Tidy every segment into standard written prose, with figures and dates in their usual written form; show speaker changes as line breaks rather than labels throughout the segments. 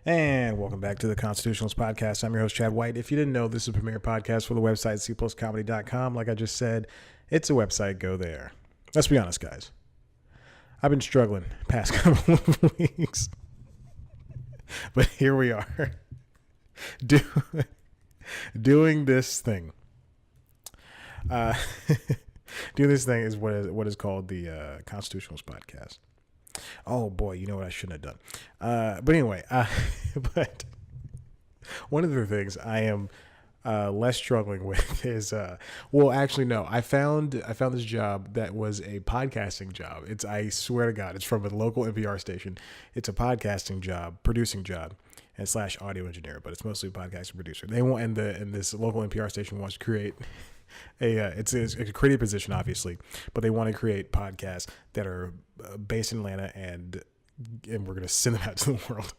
And welcome back to the Constitutionalist Podcast. I'm your host, Chad White. If you didn't know, this is a premier podcast for the website, cpluscomedy.com. Like I just said, it's a website. Go there. Let's be honest, guys. I've been struggling past couple of weeks. But here we are. Doing this thing. Doing this thing is what is called the Constitutionalist Podcast. Oh boy, you know what I shouldn't have done. But anyway, but one of the things I am less struggling with is well, actually no, I found this job that was a podcasting job. I swear to God, it's from a local NPR station. It's a podcasting job, producing job, and / audio engineer, but it's mostly a podcasting producer. They want and this local NPR station wants to create it's a creative position, obviously, but they want to create podcasts that are based in Atlanta, and we're going to send them out to the world.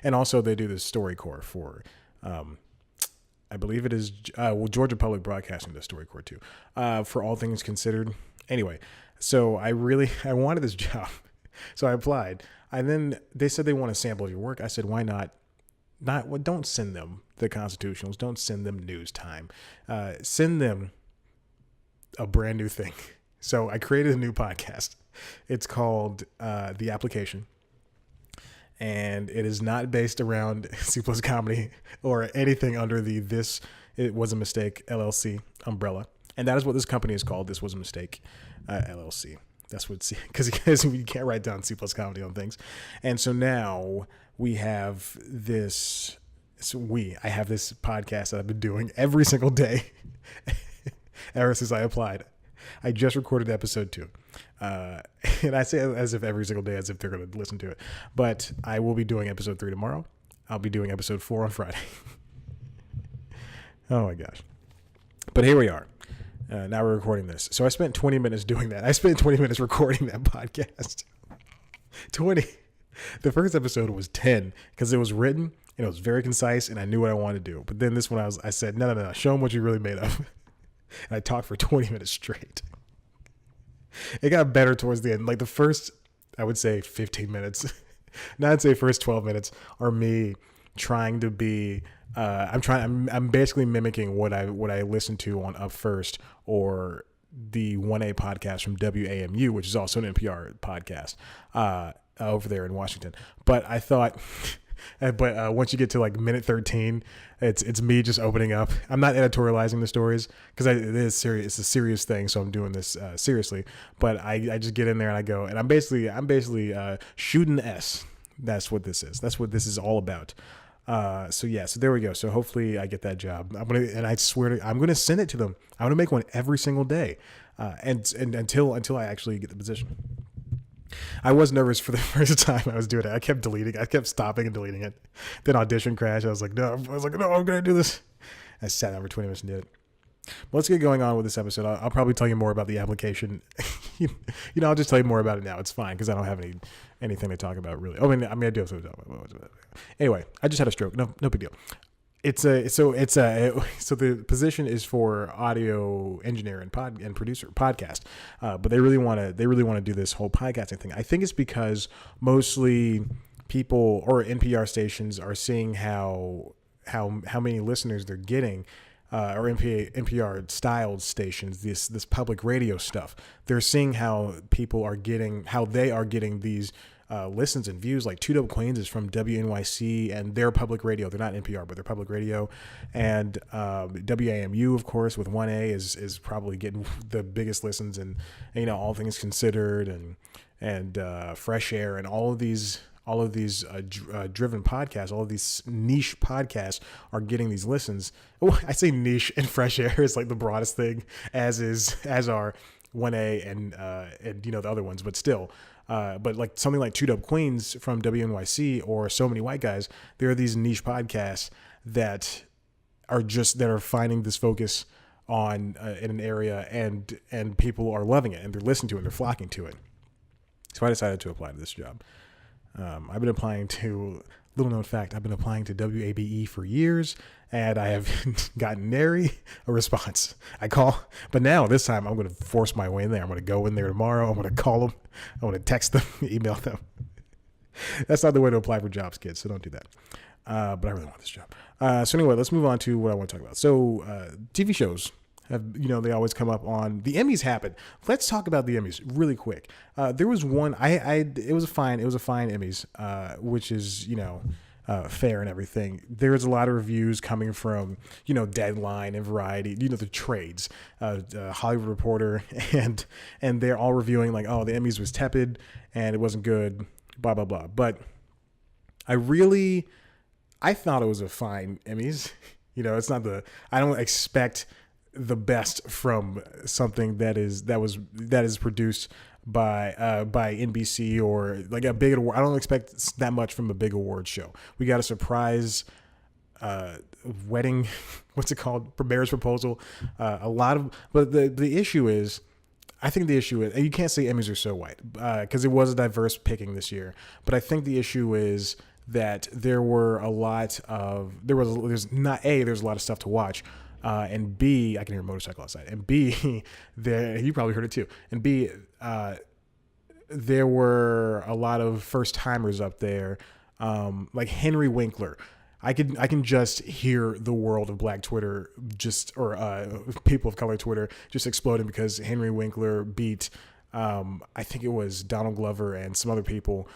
And also they do the StoryCorps for, I believe it is, Georgia Public Broadcasting does StoryCorps too, for All Things Considered. Anyway, so I wanted this job, so I applied. And then they said they want a sample of your work. I said, why not? Don't send them the Constitutionals. Don't send them news time. Send them a brand new thing. So I created a new podcast. It's called The Application. And it is not based around C Plus Comedy or anything under the It Was a Mistake LLC umbrella. And that is what this company is called. This Was a Mistake LLC. That's what, because you can't write down C Plus Comedy on things. And so now we have this, I have this podcast that I've been doing every single day ever since I applied. I just recorded episode 2. And I say as if every single day, as if they're going to listen to it. But I will be doing episode 3 tomorrow. I'll be doing episode 4 on Friday. Oh my gosh. But here we are. Now we're recording this. So I spent 20 minutes doing that. I spent 20 minutes recording that podcast. 20. The first episode was 10 because it was written and it was very concise and I knew what I wanted to do. But then this one I said, no. Show them what you're really made of. And I talked for 20 minutes straight. It got better towards the end. Like the first, I would say 15 minutes, not say first 12 minutes are me trying to be, I'm basically mimicking what I listen to on Up First or the 1A podcast from WAMU, which is also an NPR podcast, over there in Washington. But I thought, once you get to like minute 13, it's me just opening up. I'm not editorializing the stories because it is serious. It's a serious thing, so I'm doing this seriously. But I just get in there and I go, and I'm basically shooting S. That's what this is. That's what this is all about. So there we go. So hopefully I get that job. I swear I'm gonna send it to them. I'm gonna make one every single day, and until I actually get the position. I was nervous for the first time I was doing it. I kept deleting. I kept stopping and deleting it. Then audition crashed. I was like, no, I'm gonna do this. I sat down for 20 minutes and did it. But let's get going on with this episode. I'll probably tell you more about the application. I'll just tell you more about it now. It's fine because I don't have anything to talk about really. I do have something to talk about. Anyway, I just had a stroke. No big deal. So the position is for audio engineer and producer podcast, but they really want to do this whole podcasting thing. I think it's because mostly people or NPR stations are seeing how many listeners they're getting. Or NPR styled stations, this public radio stuff. They're seeing how they are getting these listens and views. Like 2 Dope Queens is from WNYC and their public radio. They're not NPR, but they're public radio. And WAMU, of course, with 1A is probably getting the biggest listens, and All Things Considered and Fresh Air and all of these driven podcasts, all of these niche podcasts are getting these listens. Oh, I say niche and Fresh Air is like the broadest thing, as are 1A and the other ones, but still. But like something like 2 Dope Queens from WNYC or So Many White Guys, there are these niche podcasts that are finding this focus on in an area, and people are loving it and they're listening to it and they're flocking to it. So I decided to apply to this job. I've been applying to, little known fact, I've been applying to WABE for years, and I have gotten nary a response. But now this time I'm going to force my way in there. I'm going to go in there tomorrow. I'm going to call them. I'm going to text them, email them. That's not the way to apply for jobs, kids. So don't do that. But I really want this job. So anyway, let's move on to what I want to talk about. So TV shows have, they always come up on the Emmys happen. Let's talk about the Emmys really quick. There was one, it was a fine Emmys, which is, fair and everything. There's a lot of reviews coming from, Deadline and Variety, the trades, Hollywood Reporter, and they're all reviewing like, oh, the Emmys was tepid and it wasn't good, blah, blah, blah. But I thought it was a fine Emmys. It's not I don't expect the best from something that is produced by NBC or like a big award. I don't expect that much from a big award show. We got a surprise wedding, what's it called? Marriage proposal. But the issue is, I think the issue is, and you can't say Emmys are so white because it was a diverse picking this year. But I think the issue is that there's a lot of stuff to watch. And B, I can hear a motorcycle outside. And B, you probably heard it too. And B, there were a lot of first timers up there, like Henry Winkler. I can just hear the world of Black Twitter people of color Twitter just exploding because Henry Winkler beat, I think it was Donald Glover and some other people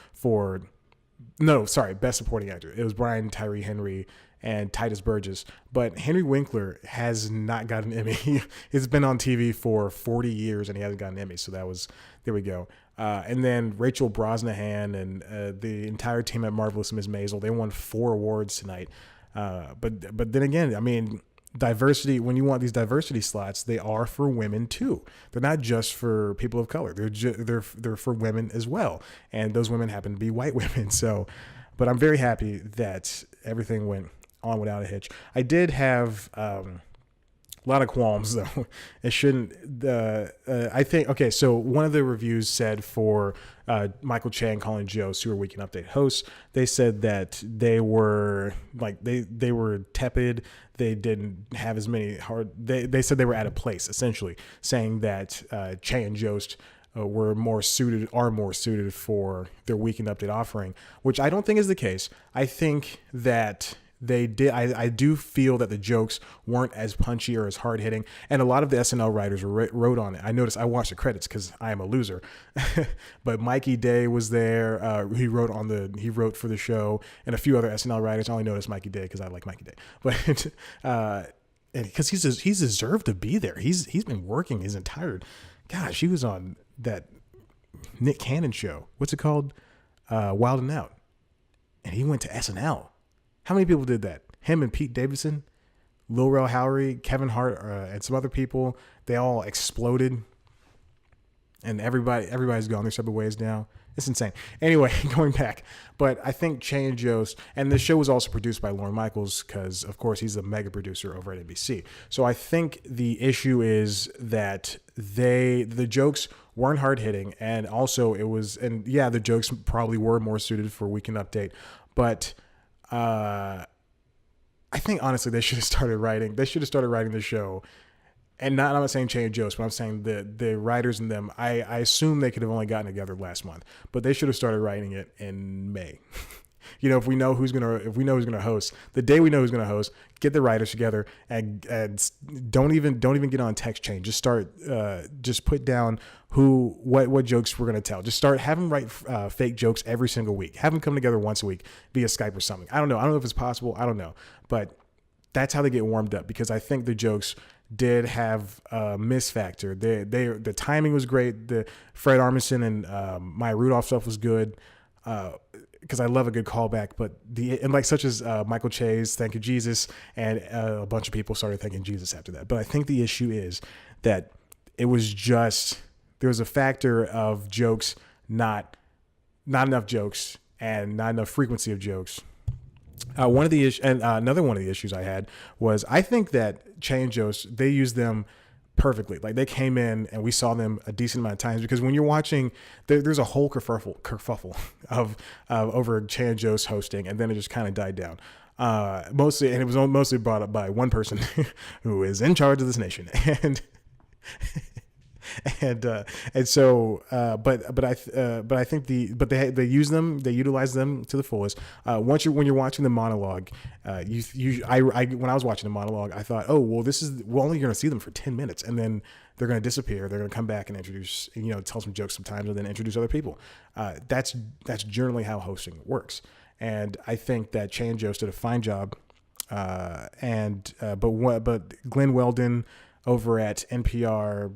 Best Supporting Actor. It was Brian Tyree Henry and Titus Burgess. But Henry Winkler has not got an Emmy. He's been on TV for 40 years and he hasn't got an Emmy. So there we go. And then Rachel Brosnahan and the entire team at Marvelous Miss Maisel, they won 4 awards tonight. But then again, I mean, diversity, when you want these diversity slots, they are for women too. They're not just for people of color. They're for women as well. And those women happen to be white women. So, but I'm very happy that everything went on without a hitch. I did have a lot of qualms though. It shouldn't. I think. Okay, so one of the reviews said for Michael Che and Colin Jost, who are Weekend Update hosts, they said that they were they were tepid. They didn't have as many hard. They said they were out of place, essentially, saying that Che and Jost are more suited for their Weekend Update offering, which I don't think is the case. I think that they did. I do feel that the jokes weren't as punchy or as hard hitting, and a lot of the SNL writers wrote on it. I noticed. I watched the credits because I am a loser, but Mikey Day was there. He wrote for the show, and a few other SNL writers. I only noticed Mikey Day because I like Mikey Day, but and because he's deserved to be there. He's been working his entire. Gosh, he was on that Nick Cannon show. What's it called? Wild 'N Out, and he went to SNL. How many people did that? Him and Pete Davidson, Lil Rel Howery, Kevin Hart, and some other people. They all exploded, and everybody's gone their separate ways now. It's insane. Anyway, going back, but I think Che and Jost, and the show was also produced by Lorne Michaels because, of course, he's a mega producer over at NBC. So I think the issue is that the jokes weren't hard hitting, and also the jokes probably were more suited for Weekend Update, but. I think honestly they should have started writing. They should have started writing the show, and I'm not saying Che and Jost, but I'm saying the writers in them. I assume they could have only gotten together last month, but they should have started writing it in May. If we know who's gonna host, the day we know who's gonna host, get the writers together and don't even get on text chain. Just start, just put down what jokes we're gonna tell. Just start having write fake jokes every single week. Have them come together once a week via Skype or something. I don't know if it's possible. I don't know, but that's how they get warmed up because I think the jokes did have a miss factor. The timing was great. The Fred Armisen and Maya Rudolph stuff was good. Because I love a good callback, but such as Michael Che's "Thank You Jesus," and a bunch of people started thanking Jesus after that. But I think the issue is that it was just there was a factor of jokes, not enough jokes, and not enough frequency of jokes. One of the issues, and another one of the issues I had was I think that Che and Jost, they used them perfectly. Like they came in and we saw them a decent amount of times because when you're watching, there's a whole kerfuffle of over Che and Jost hosting, and then it just kind of died down. Mostly, and it was mostly brought up by one person who is in charge of this nation, And so but I think they utilize them to the fullest. When you're watching the monologue, I when I was watching the monologue, I thought, oh well, we're only going to see them for 10 minutes, and then they're going to disappear. They're going to come back and introduce, tell some jokes sometimes, and then introduce other people. That's generally how hosting works, and I think that Che and Jost did a fine job. But Glenn Weldon over at NPR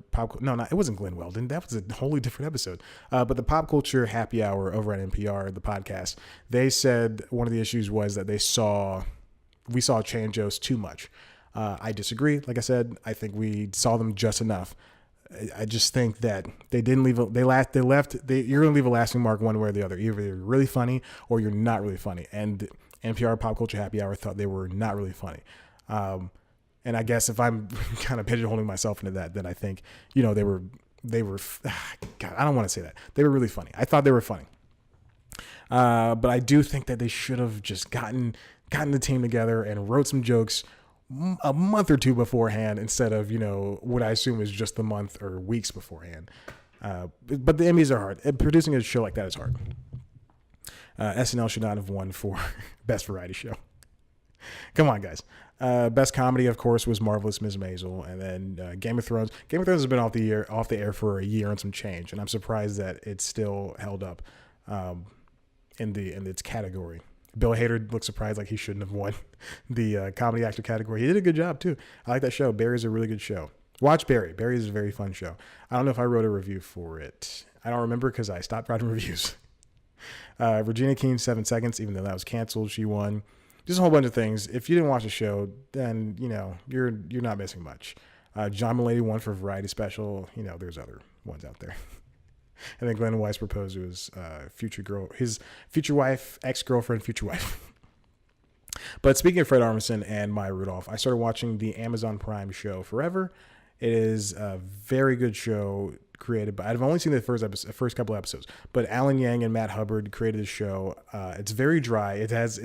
it wasn't Glenn Weldon. That was a wholly different episode. But the Pop Culture Happy Hour over at NPR, the podcast, they said one of the issues was that we saw Che and Jost too much. I disagree. Like I said, I think we saw them just enough. I just think that they didn't leave. You're going to leave a lasting mark one way or the other. Either you're really funny or you're not really funny. And NPR Pop Culture Happy Hour thought they were not really funny. And I guess if I'm kind of pigeonholing myself into that, then I think, they were, God, I don't want to say that. They were really funny. I thought they were funny. But I do think that they should have just gotten the team together and wrote some jokes a month or two beforehand instead of, what I assume is just the month or weeks beforehand. But the Emmys are hard. Producing a show like that is hard. SNL should not have won for Best Variety Show. Come on, guys. Best comedy, of course, was Marvelous Ms. Maisel, and then Game of Thrones. Game of Thrones has been off the air for a year and some change, and I'm surprised that it's still held up in its category. Bill Hader looked surprised, like he shouldn't have won the comedy actor category. He did a good job too. I like that show. Barry's a really good show. Watch Barry. Barry is a very fun show. I don't know if I wrote a review for it. I don't remember because I stopped writing reviews. Regina King, 7 Seconds, even though that was canceled, she won. Just a whole bunch of things. If you didn't watch the show, then you're not missing much. John Mulaney won for Variety Special. There's other ones out there. And then Glenn Weiss proposed to his his future wife, ex-girlfriend, future wife. But speaking of Fred Armisen and Maya Rudolph, I started watching the Amazon Prime show Forever. It is a very good show created by, I've only seen the first couple episodes, but Alan Yang and Matt Hubbard created the show. It's very dry. It has,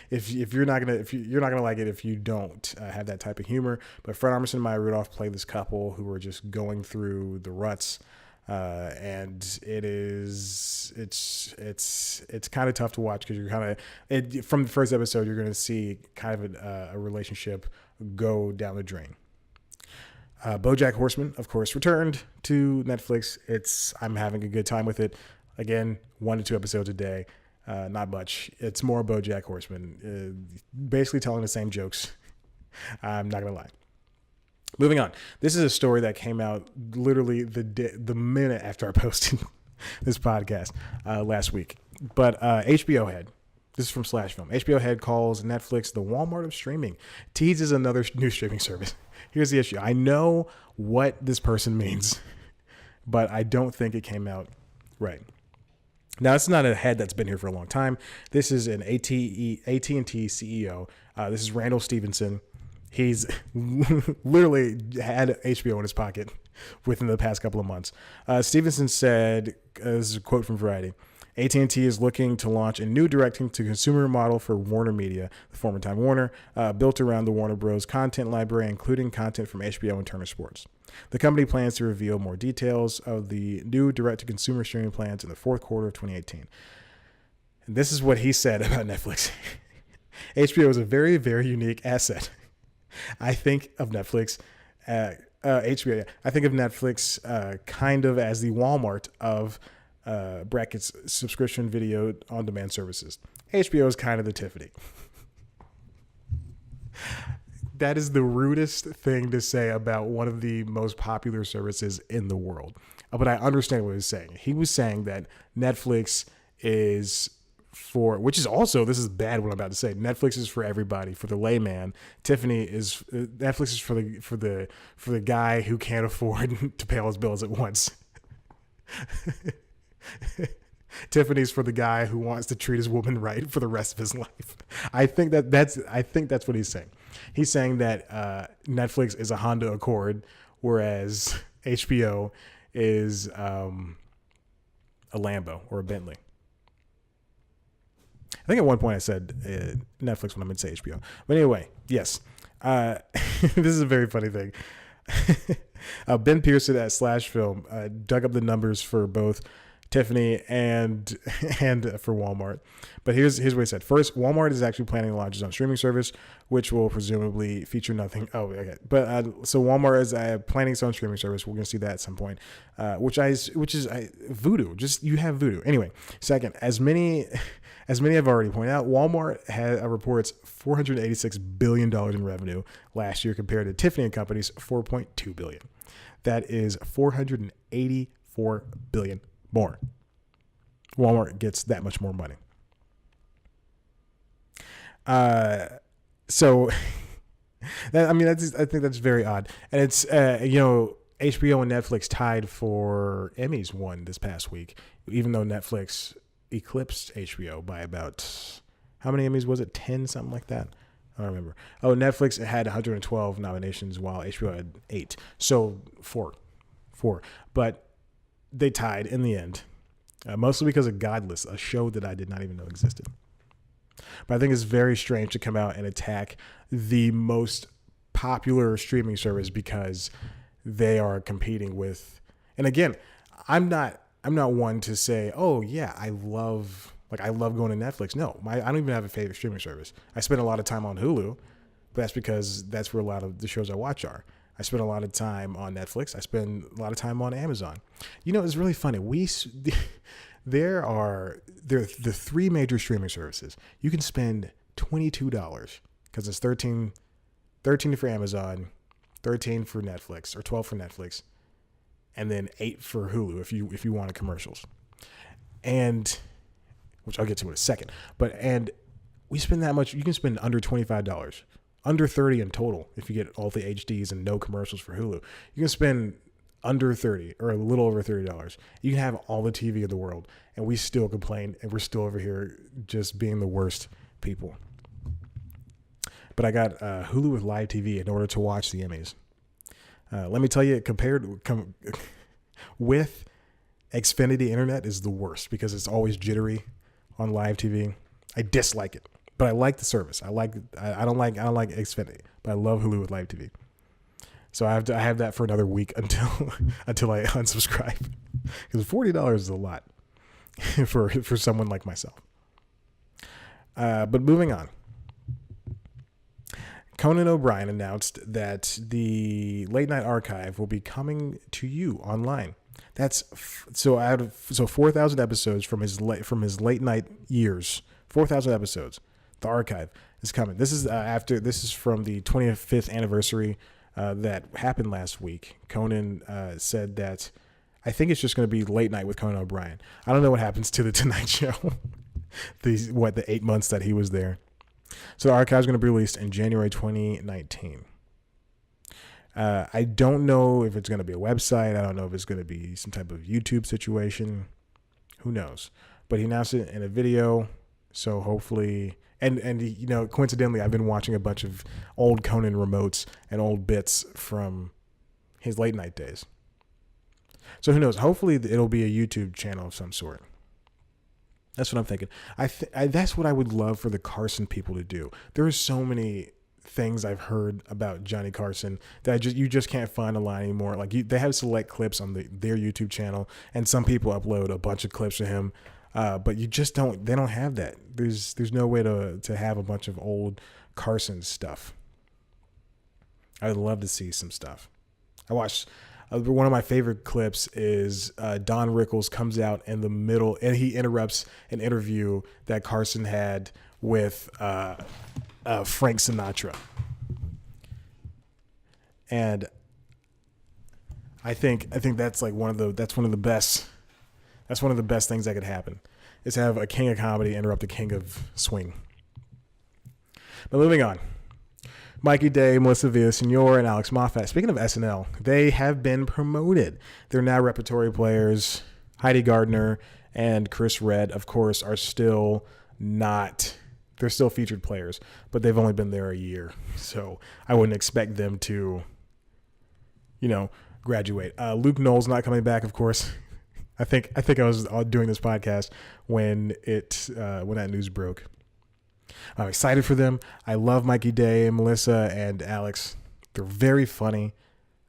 if you're not gonna like it if you don't have that type of humor. But Fred Armisen and Maya Rudolph play this couple who are just going through the ruts, and it's kind of tough to watch because you're from the first episode you're going to see kind of a relationship go down the drain. BoJack Horseman, of course, returned to Netflix. I'm having a good time with it. Again, 1 to 2 episodes a day. Not much. It's more BoJack Horseman, basically telling the same jokes. I'm not gonna lie. Moving on. This is a story that came out literally the minute after I posted this podcast last week. But HBO Head. This is from Slash Film. HBO Head calls Netflix the Walmart of streaming. Teases another new streaming service. Here's the issue. I know what this person means, but I don't think it came out right. Now, it's not a head that's been here for a long time. This is an AT&T CEO. This is Randall Stevenson. He's literally had HBO in his pocket within the past couple of months. Stevenson said, this is a quote from Variety, AT&T is looking to launch a new direct-to-consumer model for Warner Media, the former Time Warner, built around the Warner Bros. Content library, including content from HBO and Turner Sports. The company plans to reveal more details of the new direct-to-consumer streaming plans in the fourth quarter of 2018. And this is what he said about Netflix. HBO is a very, very unique asset. I think of Netflix, HBO. I think of Netflix kind of as the Walmart of brackets subscription video on demand services. HBO is kind of the Tiffany. That is the rudest thing to say about one of the most popular services in the world. But I understand what he was saying. He was saying that Netflix is for, which is also, this is bad what I'm about to say. Netflix is for everybody, for the layman. Netflix is for the guy who can't afford to pay all his bills at once. Tiffany's for the guy who wants to treat his woman right for the rest of his life. I think that's what he's saying. He's saying that Netflix is a Honda Accord, whereas HBO is a Lambo or a Bentley. I think at one point I said Netflix when I meant to say HBO. But anyway, yes. This is a very funny thing. Ben Pearson at Slash Film dug up the numbers for both Tiffany and for Walmart. But here's what he said. First, Walmart is actually planning to launch its own streaming service, which will presumably feature nothing. Oh, okay. But so Walmart is planning its own streaming service. We're going to see that at some point, which is Vudu. Just you have Vudu anyway. Second, as many have already pointed out, Walmart reports $486 billion in revenue last year compared to Tiffany and Company's $4.2 billion. That is $484 billion more. Walmart gets that much more money. So I think that's very odd. And it's, HBO and Netflix tied for Emmys won this past week, even though Netflix eclipsed HBO by about, how many Emmys was it? 10, something like that. I don't remember. Oh, Netflix had 112 nominations while HBO had 8. So four. But they tied in the end, mostly because of Godless, a show that I did not even know existed. But I think it's very strange to come out and attack the most popular streaming service because they are competing with. And again, I'm not one to say, oh yeah, I love going to Netflix. No, I don't even have a favorite streaming service. I spend a lot of time on Hulu, but that's because that's where a lot of the shows I watch are. I spend a lot of time on Netflix. I spend a lot of time on Amazon. It's really funny. There are the three major streaming services. You can spend $22 because it's 13 for Amazon, 13 for Netflix, or 12 for Netflix, and then 8 for Hulu if you want commercials. And which I'll get to in a second. And we spend that much. You can spend under $25. Under 30 in total if you get all the HDs and no commercials for Hulu. You can spend under 30 or a little over $30. You can have all the TV in the world, and we still complain, and we're still over here just being the worst people. But I got Hulu with live TV in order to watch the Emmys. Let me tell you, with Xfinity Internet is the worst because it's always jittery on live TV. I dislike it. But I like the service. I don't like Xfinity, but I love Hulu with live TV. So I have that for another week until I unsubscribe, because $40 is a lot for someone like myself. But moving on, Conan O'Brien announced that the Late Night Archive will be coming to you online. That's so 4,000 episodes from his late night years. 4,000 episodes. The archive is coming. This is from the 25th anniversary that happened last week. Conan said that I think it's just going to be Late Night with Conan O'Brien. I don't know what happens to the Tonight Show. the 8 months that he was there. So the archive is going to be released in January 2019. I don't know if it's going to be a website. I don't know if it's going to be some type of YouTube situation. Who knows? But he announced it in a video. So hopefully, and coincidentally, I've been watching a bunch of old Conan remotes and old bits from his late night days. So who knows? Hopefully it'll be a YouTube channel of some sort. That's what I'm thinking. That's what I would love for the Carson people to do. There are so many things I've heard about Johnny Carson that you just can't find online anymore. Like they have select clips on their YouTube channel, and some people upload a bunch of clips of him. But you just don't. They don't have that. There's no way to have a bunch of old Carson stuff. I would love to see some stuff. I watched one of my favorite clips is Don Rickles comes out in the middle and he interrupts an interview that Carson had with Frank Sinatra, and I think that's like one of the best. That's one of the best things that could happen, is have a king of comedy interrupt the king of swing. But moving on. Mikey Day, Melissa Villasenor, and Alex Moffat. Speaking of SNL, they have been promoted. They're now repertory players. Heidi Gardner and Chris Redd, of course, are still not... They're still featured players, but they've only been there a year. So I wouldn't expect them to, graduate. Luke Knowles not coming back, of course. I think I was doing this podcast when that news broke. I'm excited for them. I love Mikey Day, Melissa, and Alex. They're very funny.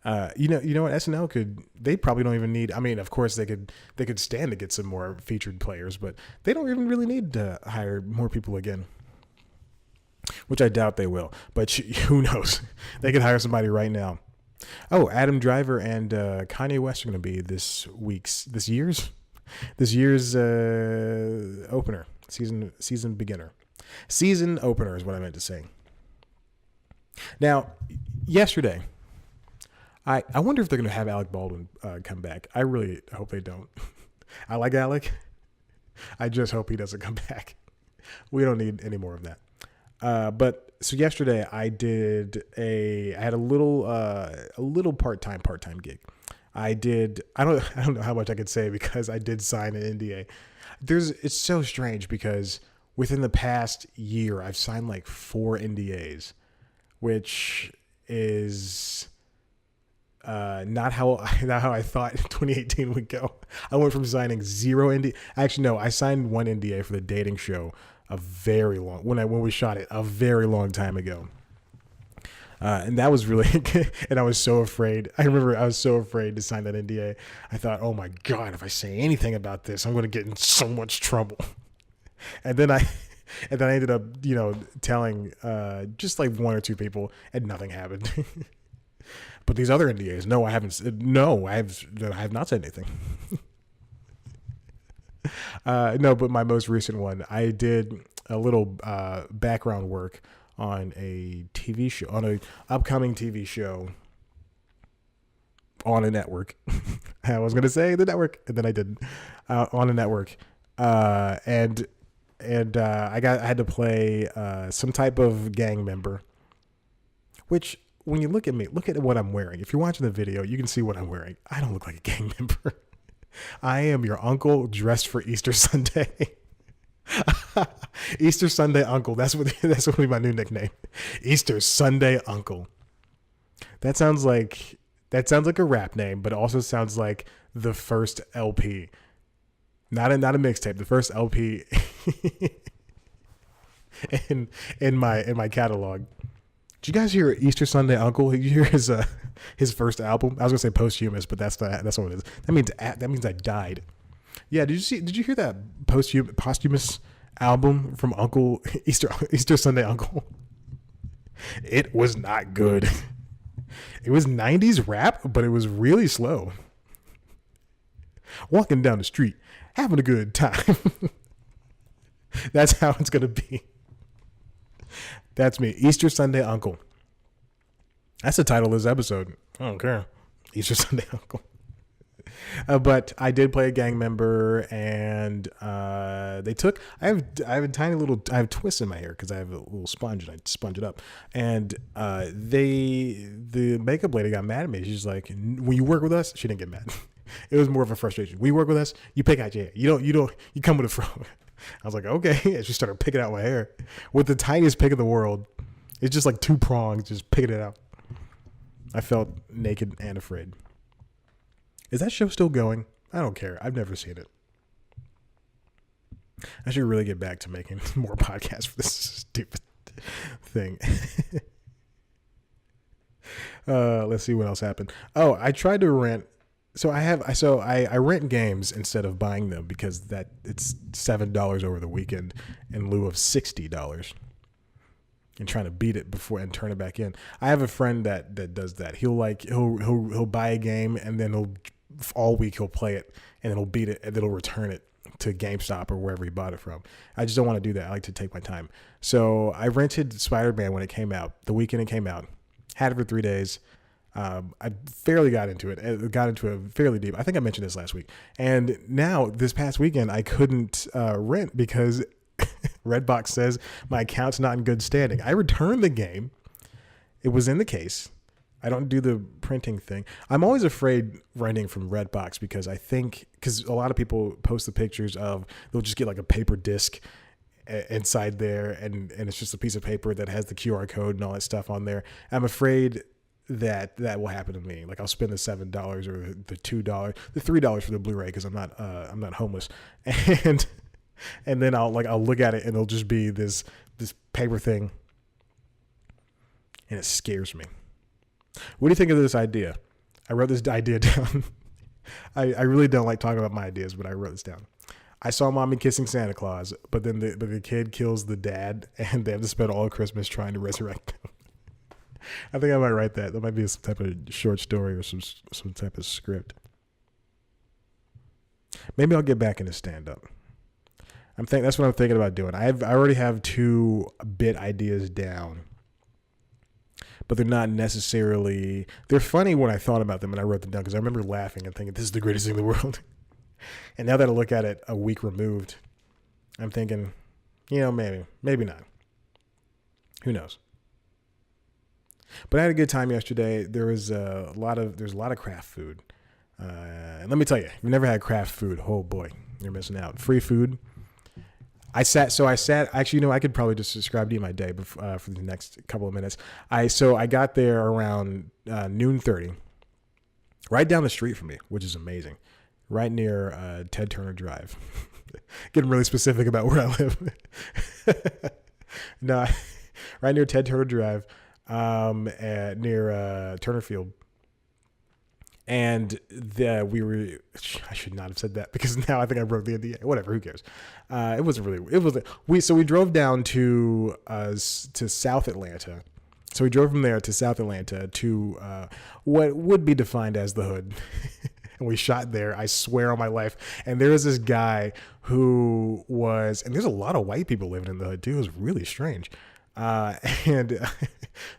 You know what? SNL they probably don't even need. I mean, of course they could stand to get some more featured players, but they don't even really need to hire more people again, which I doubt they will. But who knows? They could hire somebody right now. Oh, Adam Driver and Kanye West are going to be this year's opener, season beginner, season opener is what I meant to say. Now, yesterday. I wonder if they're going to have Alec Baldwin come back. I really hope they don't. I like Alec. I just hope he doesn't come back. We don't need any more of that. But so yesterday I had a little part-time gig. I don't know how much I could say because I did sign an NDA. It's so strange because within the past year I've signed like 4 NDAs, which is not how I thought 2018 would go. I went from signing 0 NDA. Actually, no, I signed 1 NDA for the dating show when we shot it a very long time ago. And that was really, and I was so afraid. I remember I was so afraid to sign that NDA. I thought, oh my God, if I say anything about this, I'm going to get in so much trouble. And then I ended up, telling just like 1 or 2 people, and nothing happened. But these other NDAs, no, I haven't. No, I have not said anything. No, but my most recent one, I did a little background work on a TV show, on an upcoming TV show on a network. I was going to say the network, and then I didn't. On a network, and I had to play some type of gang member, which. When you look at what I'm wearing. If you're watching the video, you can see what I'm wearing. I don't look like a gang member. I am your uncle dressed for Easter Sunday. Easter Sunday uncle. That's what will be my new nickname. Easter Sunday uncle. That sounds like a rap name, but it also sounds like the first LP. Not a mixtape. The first LP in my catalog. Did you guys hear Easter Sunday Uncle? Did you hear his first album? I was gonna say posthumous, but that's what it is. That means I died. Yeah, did you hear that posthumous album from Uncle Easter Sunday Uncle? It was not good. It was 90s rap, but it was really slow. Walking down the street, having a good time. That's how it's gonna be. That's me, Easter Sunday Uncle. That's the title of this episode. I don't care. Easter Sunday Uncle. But I did play a gang member, and I have twists in my hair because I have a little sponge, and I sponge it up. And the makeup lady got mad at me. She's like, when you work with us, she didn't get mad. It was more of a frustration. When you work with us, you pick out your hair. You come with a fro. I was like, okay. And she started picking out my hair with the tiniest pick in the world. It's just like 2 prongs, just picking it out. I felt naked and afraid. Is that show still going? I don't care. I've never seen it. I should really get back to making more podcasts for this stupid thing. Let's see what else happened. Oh, I tried to rent. So I rent games instead of buying them because it's $7 over the weekend in lieu of $60, and trying to beat it before and turn it back in. I have a friend that does that. He'll buy a game, and then all week he'll play it, and then he'll beat it, and then he'll return it to GameStop or wherever he bought it from. I just don't want to do that. I like to take my time. So I rented Spider-Man when it came out, the weekend it came out, had it for 3 days. I fairly got into it fairly deep. I think I mentioned this last week. And now this past weekend, I couldn't rent because Redbox says my account's not in good standing. I returned the game. It was in the case. I don't do the printing thing. I'm always afraid renting from Redbox because a lot of people post the pictures of, they'll just get like a paper disc inside there, and it's just a piece of paper that has the QR code and all that stuff on there. I'm afraid that will happen to me. Like I'll spend the $7 or the $2, the $3 for the Blu-ray because I'm not homeless, and then I'll look at it and it'll just be this paper thing, and it scares me. What do you think of this idea? I wrote this idea down. I really don't like talking about my ideas, but I wrote this down. I saw mommy kissing Santa Claus, but then the kid kills the dad, and they have to spend all of Christmas trying to resurrect him. I think I might write that. That might be some type of short story or some type of script. Maybe I'll get back into stand up. That's what I'm thinking about doing. I already have 2 bit ideas down, but they're not necessarily. They're funny when I thought about them and I wrote them down because I remember laughing and thinking this is the greatest thing in the world. And now that I look at it a week removed, I'm thinking, maybe not. Who knows? But I had a good time yesterday. There's a lot of craft food. And let me tell you, if you've never had craft food, oh boy, you're missing out. Free food. I sat, actually, I could probably just describe to you my day for the next couple of minutes. I got there around noon 30, right down the street from me, which is amazing. Right near Ted Turner Drive. Getting really specific about where I live. No, right near Ted Turner Drive, near Turner Field. And I should not have said that because now I think I broke the NDA. Whatever, who cares? We drove down to South Atlanta. So we drove from there to South Atlanta to what would be defined as the hood. And we shot there, I swear on my life. And there was this guy and there's a lot of white people living in the hood too. It was really strange. And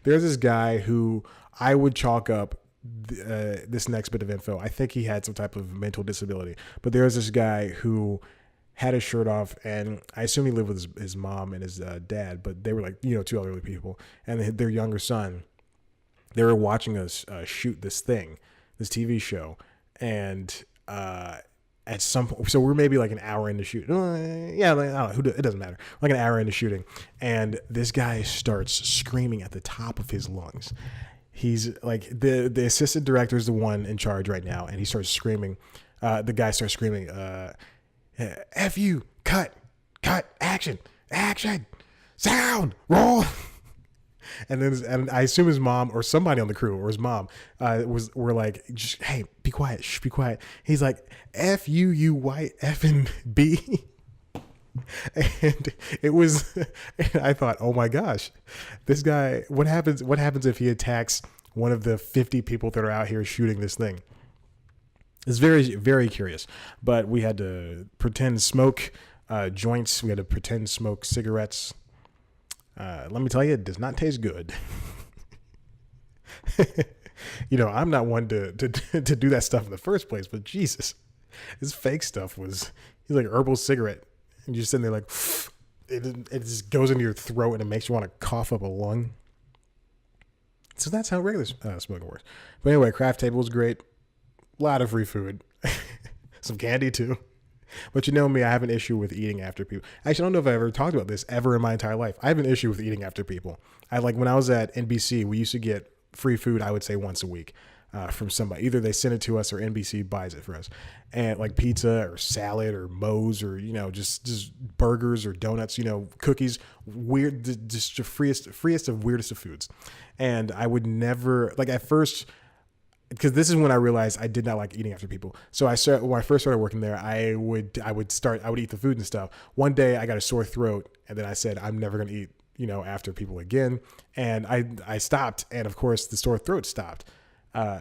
there's this guy who I would chalk up this next bit of info. I think he had some type of mental disability, but there was this guy who had his shirt off, and I assume he lived with his mom and his dad, but they were like, 2 elderly people, and their younger son. They were watching us shoot this TV show, and at some point, so we're maybe like an hour into shooting. I don't know, it doesn't matter. Like an hour into shooting, and this guy starts screaming at the top of his lungs. He's like the assistant director is the one in charge right now, and he starts screaming. The guy starts screaming, "F you! Cut! Action! Sound! Roll!" And I assume his mom or somebody on the crew or his mom were like, just, "Hey, be quiet! Shh, be quiet!" He's like, "F you, you white effing B." And it was, I thought, oh my gosh, this guy, what happens if he attacks one of the 50 people that are out here shooting this thing? It's very, very curious. But we had to pretend smoke joints. We had to pretend smoke cigarettes. Let me tell you, it does not taste good. I'm not one to do that stuff in the first place, but Jesus, this fake stuff he's like herbal cigarette. And you're sitting there like, it just goes into your throat and it makes you want to cough up a lung. So that's how regular smoking works. But anyway, craft table was great. A lot of free food. Some candy too. But me, I have an issue with eating after people. Actually, I don't know if I ever talked about this ever in my entire life. I have an issue with eating after people. When I was at NBC, we used to get free food, I would say once a week. From somebody. Either they send it to us or NBC buys it for us. And like pizza or salad or Moe's or, just burgers or donuts, cookies, weird, just the freest of weirdest of foods. And I would never, like at first, because this is when I realized I did not like eating after people. So when I first started working there, I would eat the food and stuff. One day I got a sore throat and then I said, I'm never going to eat, after people again. And I stopped. And of course the sore throat stopped.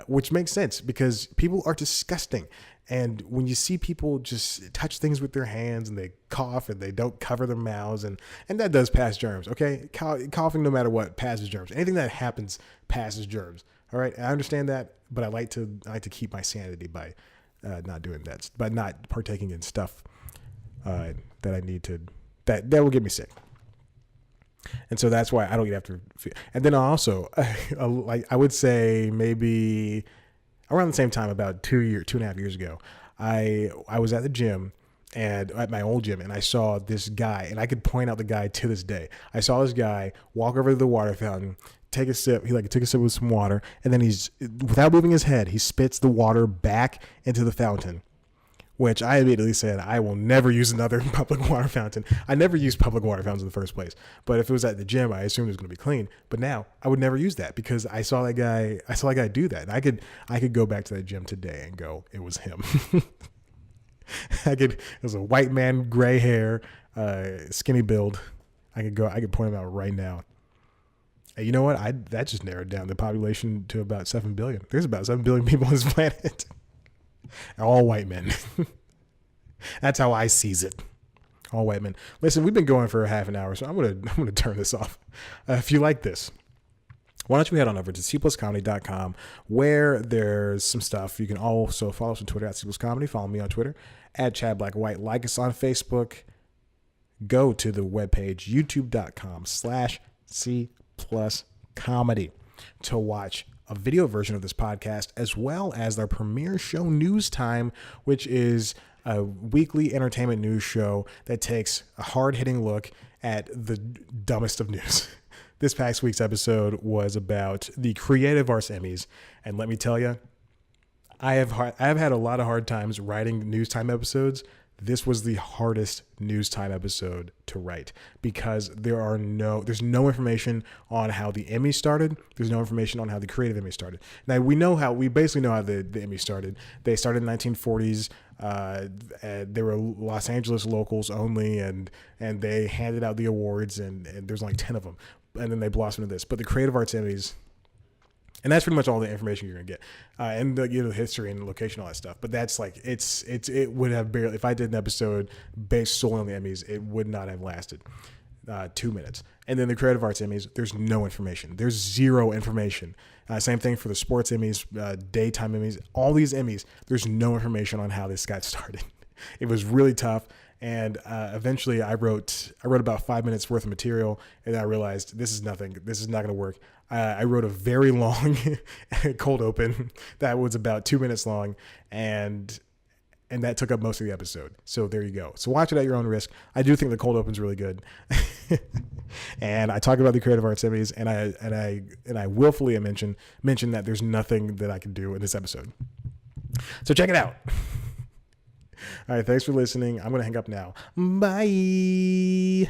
Which makes sense because people are disgusting. And when you see people just touch things with their hands and they cough and they don't cover their mouths and that does pass germs. Okay. Coughing, no matter what, passes germs. Anything that happens passes germs. All right. I understand that, but I like to keep my sanity by not doing that, by not partaking in stuff that I need to, that will get me sick. And so that's why I don't eat after. And then also, I would say maybe around the same time, about 2.5 years ago, I was at the gym and at my old gym, and I saw this guy, and I could point out the guy to this day. I saw this guy walk over to the water fountain, take a sip. He took a sip with some water, and then without moving his head, he spits the water back into the fountain. which I immediately said, I will never use another public water fountain. I never used public water fountains in the first place. But if it was at the gym, I assumed it was going to be clean. But now I would never use that because I saw that guy do that. And I could go back to that gym today and go, it was him. It was a white man, gray hair, skinny build. I could point him out right now. And you know what? That just narrowed down the population to about 7 billion. There's about 7 billion people on this planet. All white men. That's how I sees it. All white men. Listen, we've been going for a half an hour, so I'm gonna turn this off. If you like this, why don't you head on over to cpluscomedy.com where there's some stuff. You can also follow us on Twitter at cpluscomedy. Follow me on Twitter at Chad Black White. Like us on Facebook. Go to the webpage youtube.com/cpluscomedy to watch a video version of this podcast, as well as our premiere show News Time, which is a weekly entertainment news show that takes a hard-hitting look at the dumbest of news. This past week's episode was about the Creative Arts Emmys, and let me tell you, I have had a lot of hard times writing News Time episodes. This was the hardest News Time episode to write because there's no information on how the Emmy started. There's no information on how the Creative Emmy started. Now we basically know how the Emmy started. They started in the 1940s. They were Los Angeles locals only, and they handed out the awards, and there's only 10 of them. And then they blossomed into this. But the Creative Arts Emmys, and that's pretty much all the information you're gonna get, and the history and location, all that stuff. But that's like it would have barely, if I did an episode based solely on the Emmys, it would not have lasted 2 minutes. And then the Creative Arts Emmys, there's no information. There's zero information. Same thing for the Sports Emmys, Daytime Emmys, all these Emmys. There's no information on how this got started. It was really tough. And eventually I wrote about 5 minutes worth of material, and I realized this is nothing. This is not going to work. I wrote a very long cold open that was about 2 minutes long, and that took up most of the episode. So there you go. So watch it at your own risk. I do think the cold open's really good. And I talk about the Creative Arts Emmys, and I willfully mention that there's nothing that I can do in this episode. So check it out. All right, thanks for listening. I'm going to hang up now. Bye.